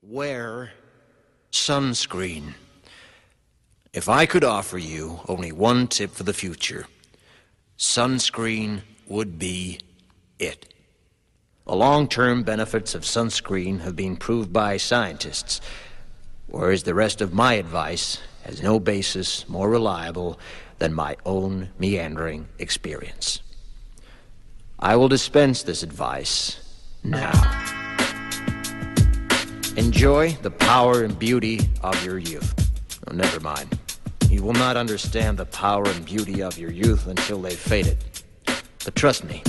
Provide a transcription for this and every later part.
Wear sunscreen. If I could offer you only one tip for the future, sunscreen would be it. The long-term benefits of sunscreen have been proved by scientists, whereas the rest of my advice has no basis more reliable than my own meandering experience. I will dispense this advice now. Enjoy the power and beauty of your youth. Oh, never mind. You will not understand the power and beauty of your youth until they've faded. But trust me,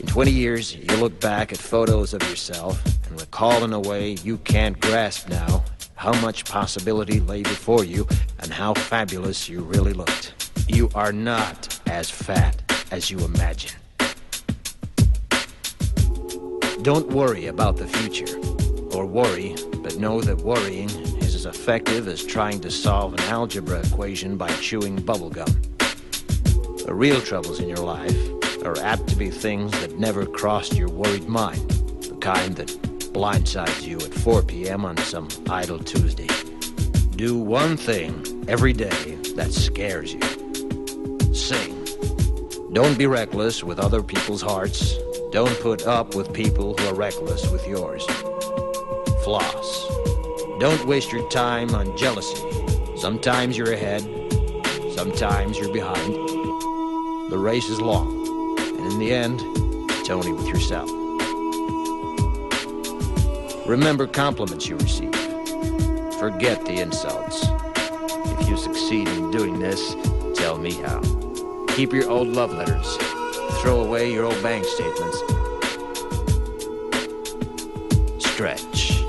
in 20 years, you'll look back at photos of yourself and recall in a way you can't grasp now how much possibility lay before you and how fabulous you really looked. You are not as fat as you imagine. Don't worry about the future. Or worry, but know that worrying is as effective as trying to solve an algebra equation by chewing bubblegum. The real troubles in your life are apt to be things that never crossed your worried mind, the kind that blindsides you at 4 p.m. on some idle Tuesday. Do one thing every day that scares you. Sing. Don't be reckless with other people's hearts. Don't put up with people who are reckless with yours. Floss. Don't waste your time on jealousy. Sometimes you're ahead, sometimes you're behind. The race is long, and in the end, it's only with yourself. Remember compliments you receive. Forget the insults. If you succeed in doing this, tell me how. Keep your old love letters. Throw away your old bank statements. Stretch.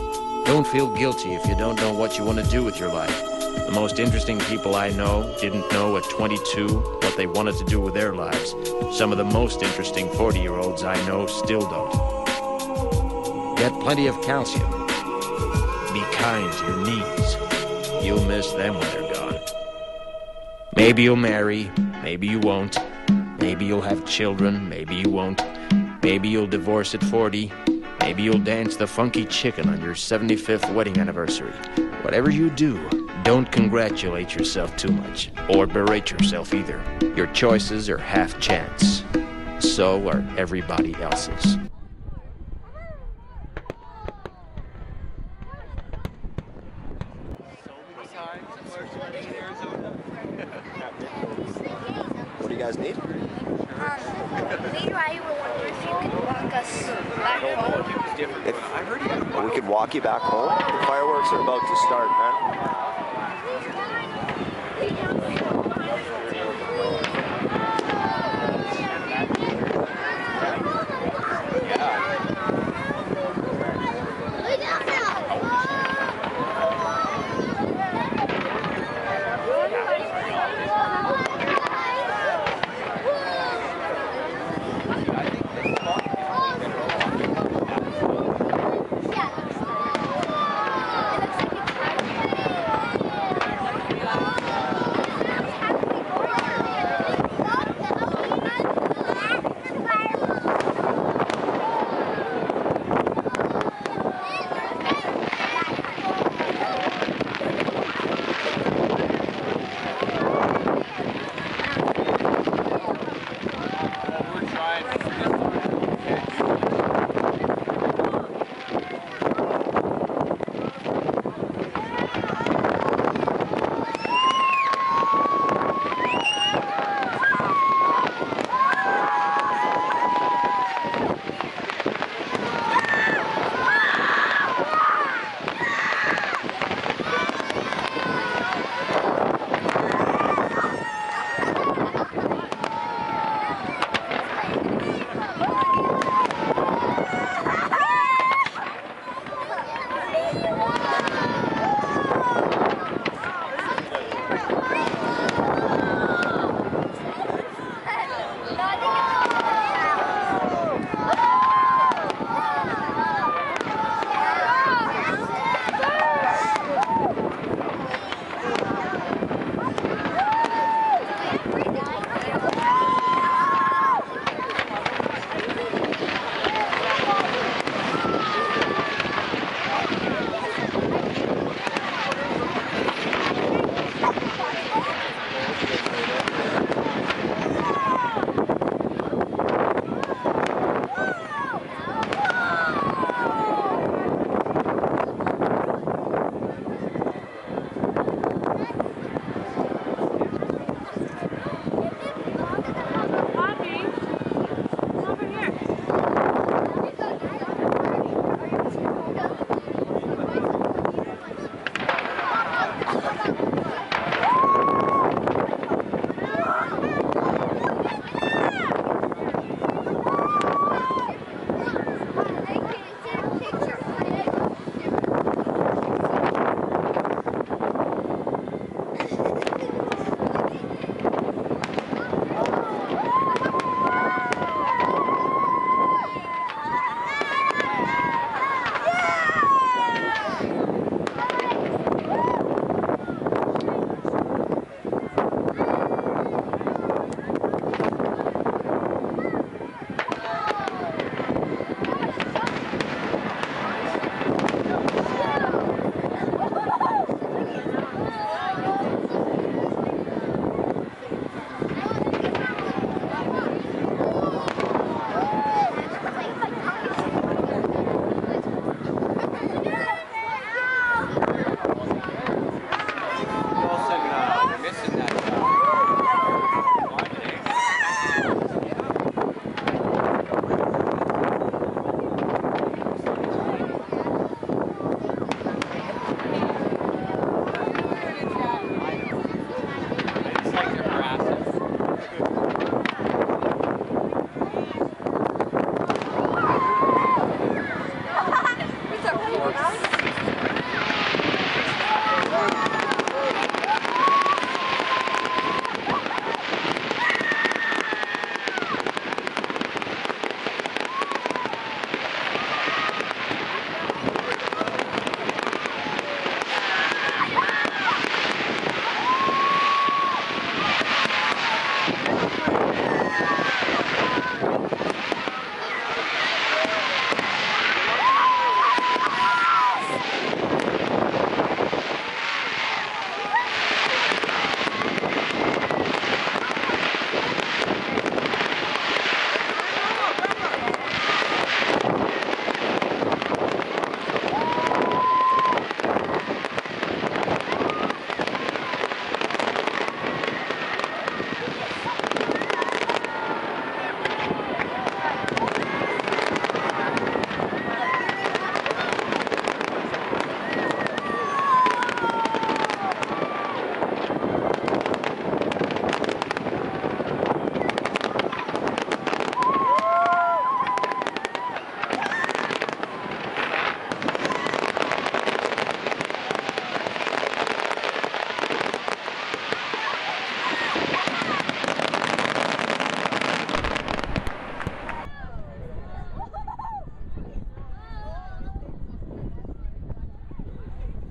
Don't feel guilty if you don't know what you want to do with your life. The most interesting people I know didn't know at 22 what they wanted to do with their lives. Some of the most interesting 40-year-olds I know still don't. Get plenty of calcium. Be kind to your knees. You'll miss them when they're gone. Maybe you'll marry, maybe you won't. Maybe you'll have children, maybe you won't. Maybe you'll divorce at 40. Maybe you'll dance the funky chicken on your 75th wedding anniversary. Whatever you do, don't congratulate yourself too much, or berate yourself either. Your choices are half chance. So are everybody else's. What do you guys need? Me and Ryan were wondering if you could walk us back home. We could walk you back home. The fireworks are about to start, man.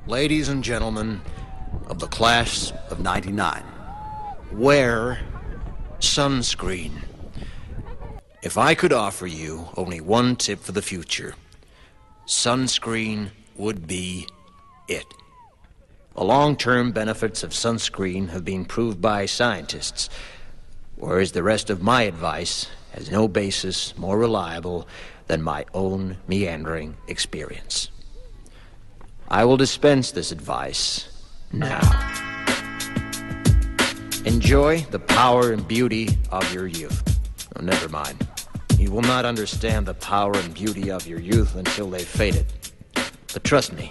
Ladies and gentlemen of the class of '99, wear sunscreen. If I could offer you only one tip for the future, sunscreen would be it. The long-term benefits of sunscreen have been proved by scientists, whereas the rest of my advice has no basis more reliable than my own meandering experience. I will dispense this advice now. Enjoy the power and beauty of your youth. Oh, never mind. You will not understand the power and beauty of your youth until they've faded. But trust me,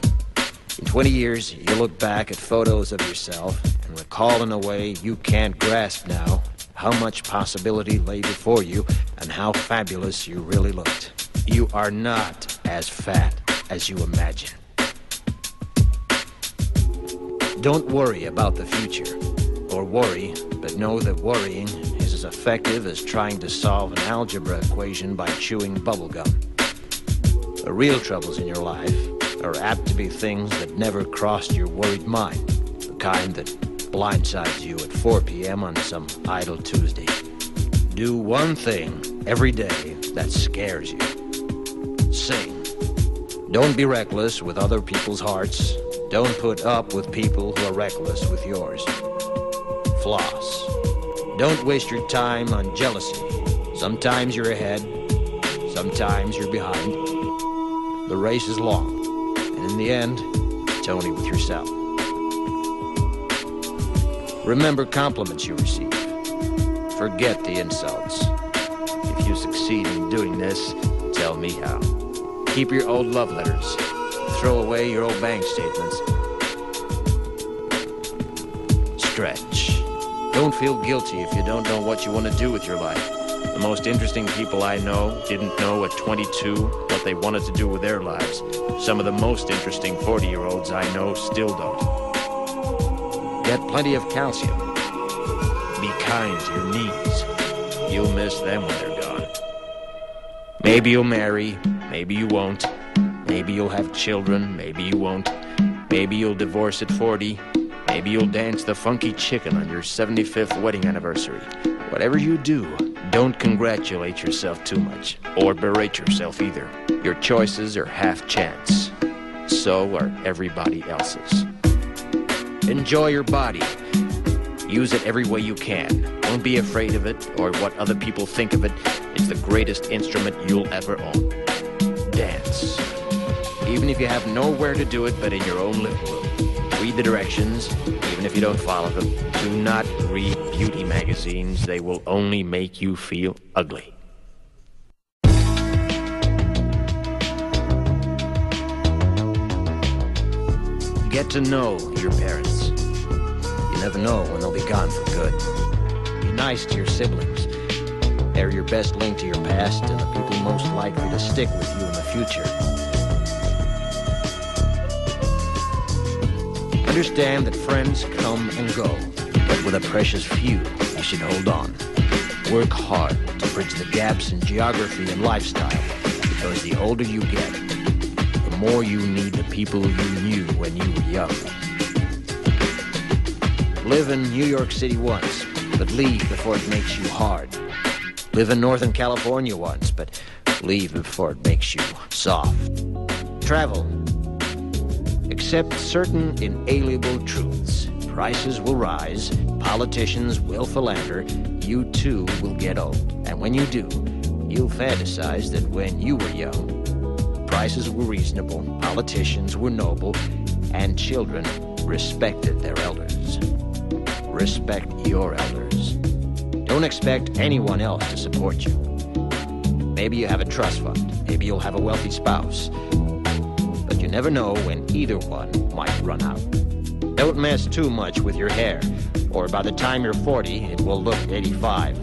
in 20 years, you'll look back at photos of yourself and recall in a way you can't grasp now how much possibility lay before you and how fabulous you really looked. You are not as fat as you imagine. Don't worry about the future, or worry, but know that worrying is as effective as trying to solve an algebra equation by chewing bubblegum. The real troubles in your life are apt to be things that never crossed your worried mind, the kind that blindsides you at 4 p.m. on some idle Tuesday. Do one thing every day that scares you. Sing. Don't be reckless with other people's hearts. Don't put up with people who are reckless with yours. Floss. Don't waste your time on jealousy. Sometimes you're ahead, sometimes you're behind. The race is long, and in the end, it's only with yourself. Remember compliments you receive. Forget the insults. If you succeed in doing this, tell me how. Keep your old love letters. Throw away your old bank statements. Stretch. Don't feel guilty if you don't know what you want to do with your life. The most interesting people I know didn't know at 22 what they wanted to do with their lives. Some of the most interesting 40-year-olds I know still don't. Get plenty of calcium. Be kind to your knees. You'll miss them when they're gone. Maybe you'll marry, maybe you won't. Maybe you'll have children, maybe you won't. Maybe you'll divorce at 40. Maybe you'll dance the funky chicken on your 75th wedding anniversary. Whatever you do, don't congratulate yourself too much, or berate yourself either. Your choices are half chance. So are everybody else's. Enjoy your body. Use it every way you can. Don't be afraid of it or what other people think of it. It's the greatest instrument you'll ever own. Dance. Even if you have nowhere to do it but in your own living room. Read the directions, even if you don't follow them. Do not read beauty magazines. They will only make you feel ugly. Get to know your parents. You never know when they'll be gone for good. Be nice to your siblings. They're your best link to your past and the people most likely to stick with you in the future. Understand that friends come and go, but with a precious few, you should hold on. Work hard to bridge the gaps in geography and lifestyle, because the older you get, the more you need the people you knew when you were young. Live in New York City once, but leave before it makes you hard. Live in Northern California once, but leave before it makes you soft. Travel. Accept certain inalienable truths. Prices will rise, politicians will philander, you too will get old. And when you do, you'll fantasize that when you were young, prices were reasonable, politicians were noble, and children respected their elders. Respect your elders. Don't expect anyone else to support you. Maybe you have a trust fund, maybe you'll have a wealthy spouse. But you never know when either one might run out. Don't mess too much with your hair, or by the time you're 40, it will look 85.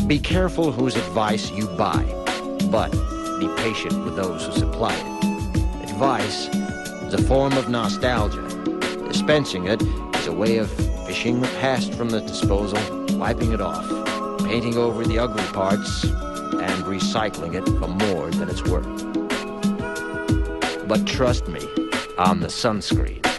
Be careful whose advice you buy, but be patient with those who supply it. Advice is a form of nostalgia. Dispensing it is a way of fishing the past from the disposal, wiping it off, painting over the ugly parts, and recycling it for more than it's worth. But trust me, on the sunscreen.